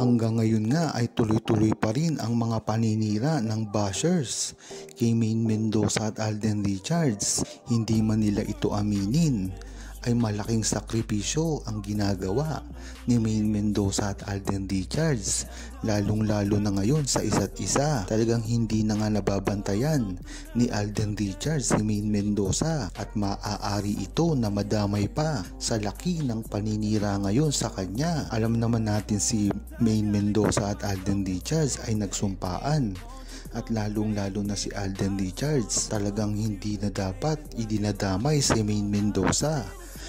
Hanggang ngayon nga ay tuloy-tuloy pa rin ang mga paninira ng bashers kay Maine Mendoza at Alden Richards. Hindi man nila ito aminin, ay malaking sakripisyo ang ginagawa ni Maine Mendoza at Alden Richards, lalong-lalo na ngayon sa isa't isa. Talagang hindi na nga nababantayan ni Alden Richards si Maine Mendoza at maaari ito na madamay pa sa laki ng paninira ngayon sa kanya. Alam naman natin si Maine Mendoza at Alden Richards ay nagsumpaan. At lalong-lalo na si Alden Richards, talagang hindi na dapat idinadamay si Maine Mendoza.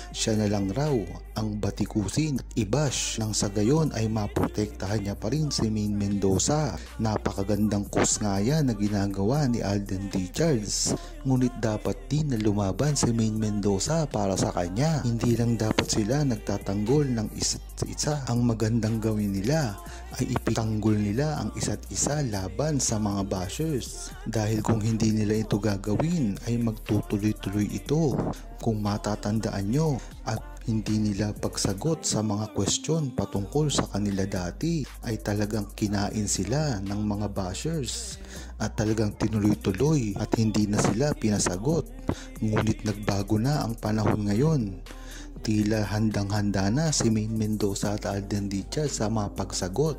Siya na lang raw ang batikusin at i-bash nang sa gayon ay maprotektahan niya pa rin si Maine Mendoza. Napakagandang kus nga yan na ginagawa ni Alden Richards. Ngunit dapat din na lumaban si Maine Mendoza para sa kanya. Hindi lang dapat sila nagtatanggol ng isa't isa. Ang magandang gawin nila ay ipitanggol nila ang isa't isa laban sa mga bashers. Dahil kung hindi nila ito gagawin ay magtutuloy-tuloy ito. Kung matatandaan nyo at hindi nila pagsagot sa mga question patungkol sa kanila dati ay talagang kinain sila ng mga bashers at talagang tinuloy-tuloy at hindi na sila pinasagot. Ngunit nagbago na ang panahon ngayon. Tila handang-handa na si Maine Mendoza at Alden Richards sa mga pagsagot.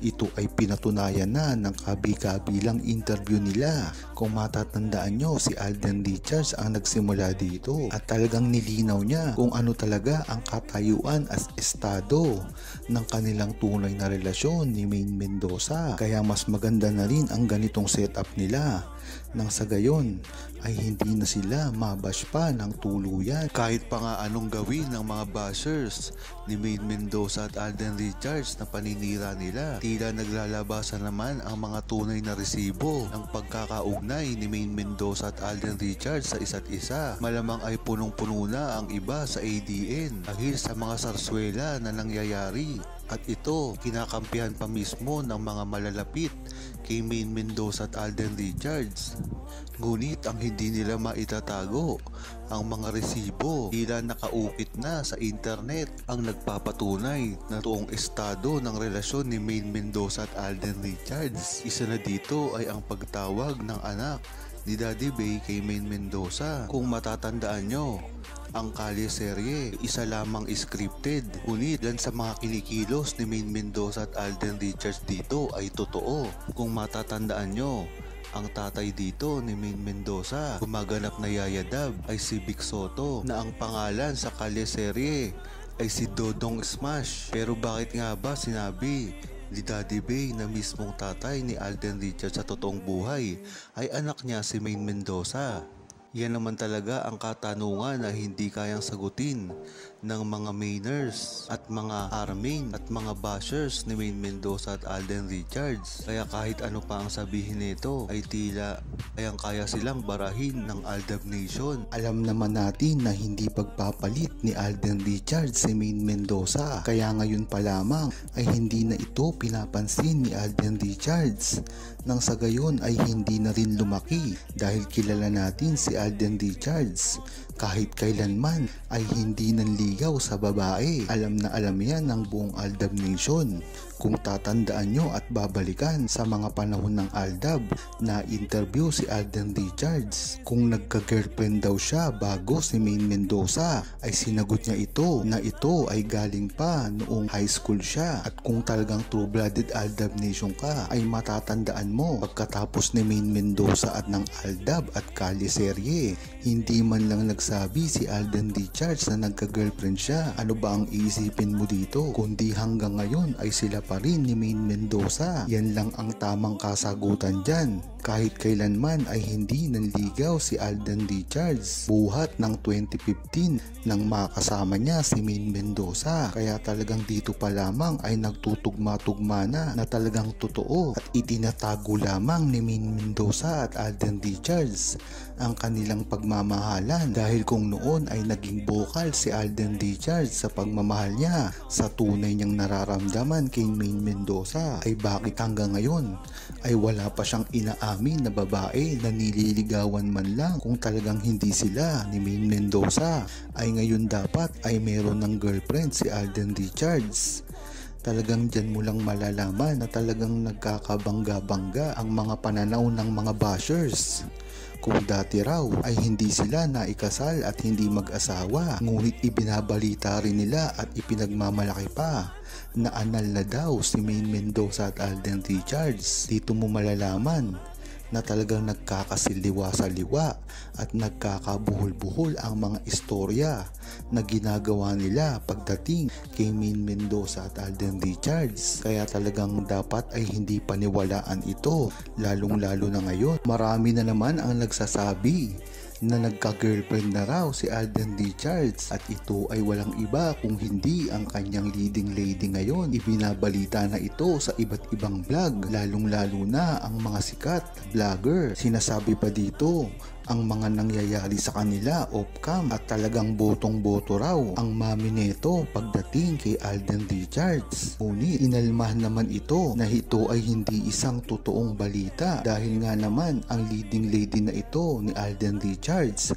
Ito ay pinatunayan na ng kabi-kabilang interview nila. Kung matatandaan nyo, si Alden Richards ang nagsimula dito at talagang nilinaw niya kung ano talaga ang katayuan as estado ng kanilang tunay na relasyon ni Maine Mendoza. Kaya mas maganda na rin ang ganitong setup nila nang sa gayon ay hindi na sila mabash pa ng tuluyan. Kahit pa nga anong gawin ng mga bashers ni Maine Mendoza at Alden Richards na paninira nila, tila naglalabasan naman ang mga tunay na resibo ng pagkakaugnay ni Maine Mendoza at Alden Richards sa isa't isa. Malamang ay punong-puno na ang iba sa ADN dahil sa mga sarswela na nangyayari. At ito, kinakampihan pa mismo ng mga malalapit kay Maine Mendoza at Alden Richards. Ngunit ang hindi nila maitatago ang mga resibo, tila nakaukit na sa internet ang nagpapatunay na toong estado ng relasyon ni Maine Mendoza at Alden Richards. Isa na dito ay ang pagtawag ng anak ni Daddy Bay kay Maine Mendoza. Kung matatandaan nyo, ang Kalye serye, isa lamang scripted. Ngunit yan sa mga kinikilos ni Maine Mendoza at Alden Richards dito ay totoo. Kung matatandaan nyo, ang tatay dito ni Maine Mendoza, gumaganap na yayadab ay si Vic Soto na ang pangalan sa Kalye serye ay si Dodong Smash. Pero bakit nga ba sinabi ni Daddy Bay na mismong tatay ni Alden Richards sa totoong buhay ay anak niya si Maine Mendoza? Yan naman talaga ang katanungan na hindi kayang sagutin ng mga Mainers at mga arming at mga bashers ni Maine Mendoza at Alden Richards. Kaya kahit ano pa ang sabihin nito ay tila kayang-kaya silang barahin ng Aldab Nation. Alam naman natin na hindi pagpapalit ni Alden Richards si Maine Mendoza. Kaya ngayon pa lamang ay hindi na ito pinapansin ni Alden Richards. Nang sa gayon ay hindi na rin lumaki dahil kilala natin si Alden Richards. Kahit kailanman ay hindi nanligaw sa babae. Alam na alam yan ng buong Aldab Nation. Kung tatandaan nyo at babalikan sa mga panahon ng Aldab na interview si Alden Richards, kung nagka-girlfriend daw siya bago si Maine Mendoza, ay sinagot niya ito na ito ay galing pa noong high school siya. At kung talagang true-blooded Aldab Nation ka, ay matatandaan mo pagkatapos ni Maine Mendoza at ng Aldab at Kalye serye, hindi man lang nagsabi si Alden Richards na nagka-girlfriend siya. Ano ba ang iisipin mo dito? Kundi hanggang ngayon ay sila pa rin ni Maine Mendoza. Yan lang ang tamang kasagutan dyan. Kahit kailanman ay hindi nanligaw si Alden Richards buhat ng 2015 nang makasama niya si Maine Mendoza. Kaya talagang dito pa lamang ay nagtutugma-tugma na talagang totoo at itinatago lamang ni Maine Mendoza at Alden Richards ang kanilang pagmamahalan, dahil kung noon ay naging vocal si Alden Richards sa pagmamahal niya sa tunay niyang nararamdaman kay Maine Mendoza, ay bakit hanggang ngayon ay wala pa siyang inaamin na babae na nililigawan man lang? Kung talagang hindi sila ni Maine Mendoza ay ngayon dapat ay meron ng girlfriend si Alden Richards. Talagang dyan mo lang malalaman na talagang nagkakabangga-bangga ang mga pananaw ng mga bashers. Kung dati raw ay hindi sila naikasal at hindi mag-asawa, ngunit ibinabalita rin nila at ipinagmamalaki pa na anal na daw si Maine Mendoza at Alden Richards. Dito mo malalaman na talagang nagkakasiliwa-saliwa at nagkakabuhol-buhol ang mga istorya na ginagawa nila pagdating kay Maine Mendoza at Alden Richards. Kaya talagang dapat ay hindi paniwalaan ito, lalong-lalo na ngayon. Marami na naman ang nagsasabi na nagka-girlfriend na raw si Alden Richards at ito ay walang iba kung hindi ang kanyang leading lady ngayon. Ibinabalita na ito sa iba't ibang vlog, lalong-lalo na ang mga sikat vlogger. Sinasabi pa dito ang mga nangyayari sa kanila off-cam at talagang botong-boto raw ang mami nito pagdating kay Alden Richards. Ngunit inalmahan naman ito na ito ay hindi isang totoong balita dahil nga naman ang leading lady na ito ni Alden Richards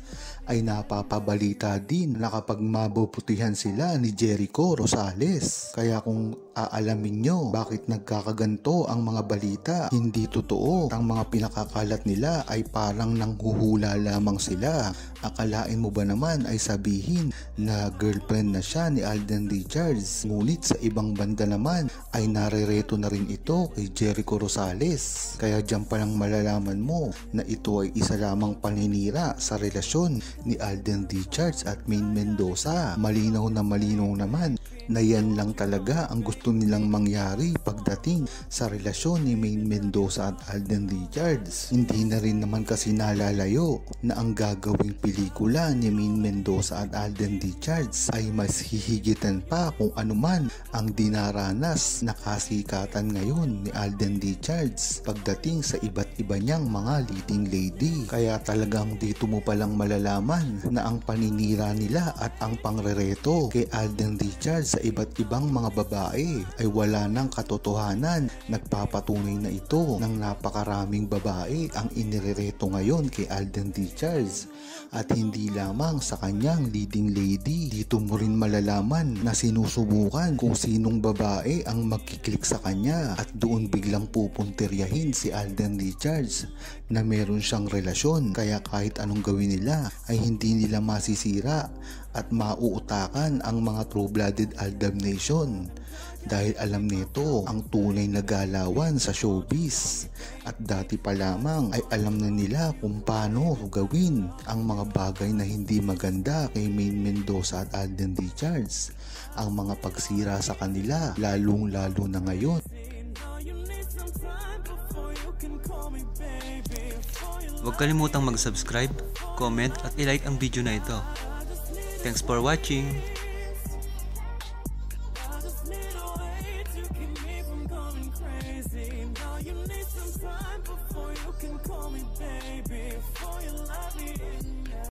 ay napapabalita din na kapag mabubutihan sila ni Jericho Rosales. Kaya kung aalamin nyo bakit nagkakaganto ang mga balita, hindi totoo. Ang mga pinakakalat nila ay parang nanghuhula lamang sila. Akalain mo ba naman ay sabihin na girlfriend na siya ni Alden Richards, ngunit sa ibang banda naman ay narereto na rin ito kay Jericho Rosales. Kaya dyan palang malalaman mo na ito ay isa lamang paninira sa relasyon ni Alden Richards at Maine Mendoza. Malinaw naman na yan lang talaga ang gusto nilang mangyari pagdating sa relasyon ni Maine Mendoza at Alden Richards. Hindi na rin naman kasi nalalayo na ang gagawing pelikula ni Maine Mendoza at Alden Richards ay mas hihigitan pa kung anuman ang dinaranas na kasikatan ngayon ni Alden Richards pagdating sa iba't iba niyang mga leading lady. Kaya talagang dito mo palang malalaman na ang paninira nila at ang pangrereto kay Alden Richards sa iba't ibang mga babae ay wala ng katotohanan. Nagpapatunay na ito ng napakaraming babae ang inirereto ngayon kay Alden Richards at hindi lamang sa kanyang leading lady. Dito mo rin malalaman na sinusubukan kung sinong babae ang magkiklik sa kanya at doon biglang pupuntiryahin si Alden Richards na meron siyang relasyon. Kaya kahit anong gawin nila ay hindi nila masisira at mauutakan ang mga true-blooded Aldab Nation dahil alam nito ang tunay na galawan sa showbiz at dati pa lamang ay alam na nila kung paano gawin ang mga bagay na hindi maganda kay Maine Mendoza at Alden Richards, ang mga pagsira sa kanila, lalong-lalo na ngayon. Huwag kalimutang mag-subscribe, comment at i-like ang video na ito. Thanks for watching! Now you need some time before you can call me back.